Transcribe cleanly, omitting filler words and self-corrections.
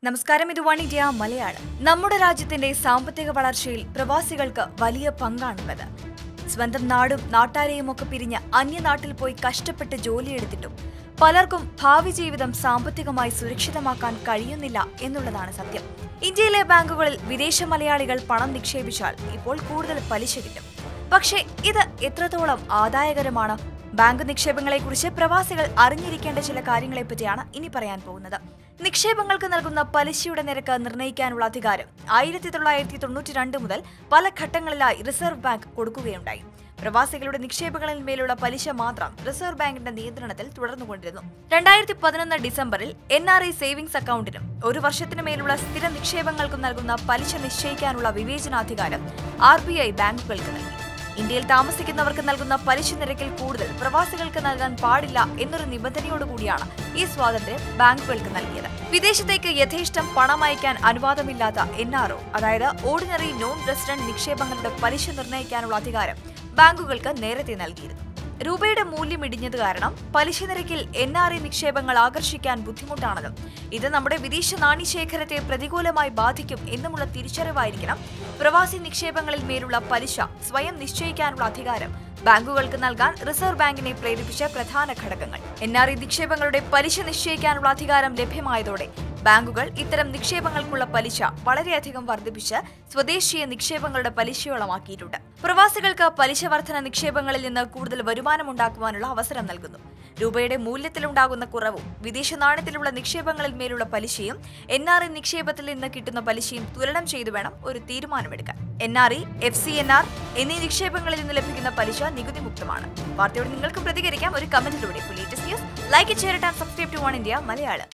നമസ്കാരം, ഇത് one India Malayalam. നമ്മുടെ രാജ്യത്തിന്റെ സാമ്പത്തിക വളർച്ചയിൽ പ്രവാസികൾക്ക് വലിയ പങ്കാണുള്ളത്. സ്വന്തം നാടും നാട്ടാരെയും ഒക്കെ പിരിഞ്ഞ് അന്യനാട്ടിൽ പോയി കഷ്ടപ്പെട്ട് ജോലിയെടുത്തിട്ടും പലർക്കും ഭാവി ജീവിതം സാമ്പത്തികമായി സുരക്ഷിതമാക്കാൻ കഴിയുന്നില്ല എന്നുള്ളതാണ് സത്യം. ഇന്ത്യയിലെ ബാങ്കുകളിൽ വിദേശ മലയാളികൾ പണം നിക്ഷേപിച്ചാൽ ഇപ്പോൾ കൂടുതൽ പലിശ കിട്ടും. പക്ഷേ ഇത് എത്രത്തോളം ആദായകരമാണ്? ബാങ്ക് നിക്ഷേപങ്ങളെക്കുറിച്ച് പ്രവാസികൾ അറിഞ്ഞിരിക്കേണ്ട ചില കാര്യങ്ങളെപ്പറ്റിയാണ് ഇനി പറയാൻ പോകുന്നത്. നിക്ഷേപങ്ങൾക്ക് നൽകുന്ന പലിശയുടെ നിരക്ക് നിർണ്ണയിക്കാനുള്ള അധികാരം 1992 മുതൽ പല ഘട്ടങ്ങളിലായി റിസർവ് ബാങ്ക് കൊടുക്കുകയുണ്ടായി. പ്രവാസികളുടെ നിക്ഷേപങ്ങളിൽ മേലുള്ള പലിശ മാത്രം റിസർവ് ബാങ്കിന്റെ നിയന്ത്രണത്തിൽ തുടർന്നുകൊണ്ടിരുന്നു. 2011 ഡിസംബറിൽ NRI സേവിംഗ്സ് അക്കൗണ്ടിനും ഒരു വർഷത്തിനു മേലുള്ള സ്ഥിര നിക്ഷേപങ്ങൾക്കും നൽകുന്ന പലിശ നിശ്ചയിക്കാനുള്ള വിവേചനാധികാരം RBI ബാങ്കുകൾക്ക് നൽകി. ഇന്ത്യയിൽ താമസിക്കുന്നവർക്ക് നൽകുന്ന പലിശ നിരക്കിൽ കൂടുതൽ പ്രവാസികൾക്ക് നൽകാൻ പാടില്ല എന്നൊരു നിബന്ധനയോടുകൂടിയാണ് ഈ സ്വാതന്ത്ര്യം ബാങ്കുകൾക്ക് നൽകിയത്. വിദേശത്തേക്ക് യഥേഷ്ടം പണം അയക്കാൻ അനുവാദമില്ലാത്ത NRO, അതായത് ഓർഡിനറി നോൺ റെസിഡന്റ് നിക്ഷേപങ്ങളുടെ പലിശ നിർണ്ണയിക്കാനുള്ള അധികാരം ബാങ്കുകൾക്ക് നേരത്തെ നൽകിയിരുന്നു. രൂപയുടെ മൂല്യം ഇടിഞ്ഞത് കാരണം പലിശ നിരക്കിൽ NRI നിക്ഷേപങ്ങൾ ആകർഷിക്കാൻ ബുദ്ധിമുട്ടാണെന്നും ഇത് നമ്മുടെ വിദേശ നാണ്യശേഖരത്തെ പ്രതികൂലമായി ബാധിക്കും എന്നുമുള്ള തിരിച്ചറിവായിരിക്കണം പ്രവാസി നിക്ഷേപങ്ങളിൽ മേലുള്ള പലിശ സ്വയം നിശ്ചയിക്കാനുള്ള അധികാരം ബാങ്കുകൾക്ക് നൽകാൻ റിസർവ് ബാങ്കിനെ പ്രേരിപ്പിച്ച പ്രധാന ഘടകങ്ങൾ. NRI നിക്ഷേപങ്ങളുടെ പലിശ നിശ്ചയിക്കാനുള്ള അധികാരം ലഭ്യമായതോടെ ബാങ്കുകൾ ഇത്തരം നിക്ഷേപങ്ങൾക്കുള്ള പലിശ വളരെയധികം വർദ്ധിപ്പിച്ച് സ്വദേശീയ നിക്ഷേപങ്ങളുടെ പലിശയോളമാക്കിയിട്ടുണ്ട്. പ്രവാസികൾക്ക് പലിശ വർധന നിക്ഷേപങ്ങളിൽ നിന്ന് കൂടുതൽ വരുമാനമുണ്ടാക്കുവാനുള്ള അവസരം നൽകുന്നു. രൂപയുടെ മൂല്യത്തിലുണ്ടാകുന്ന കുറവും വിദേശ നാണ്യത്തിലുള്ള നിക്ഷേപങ്ങളിൽ മേലുള്ള പലിശയും NRI നിക്ഷേപത്തിൽ നിന്ന് കിട്ടുന്ന പലിശയും തുലനം ചെയ്തു വേണം ഒരു തീരുമാനമെടുക്കാൻ. NRI, FCNR എന്നീ നിക്ഷേപങ്ങളിൽ നിന്ന് ലഭിക്കുന്ന പലിശ നികുതി മുക്തമാണ്. വാർത്തയോട് നിങ്ങൾക്ക് പ്രതികരിക്കാം ഒരു കമന്റിലൂടെ. Latest news like, share and subscribe to One India Malayalam.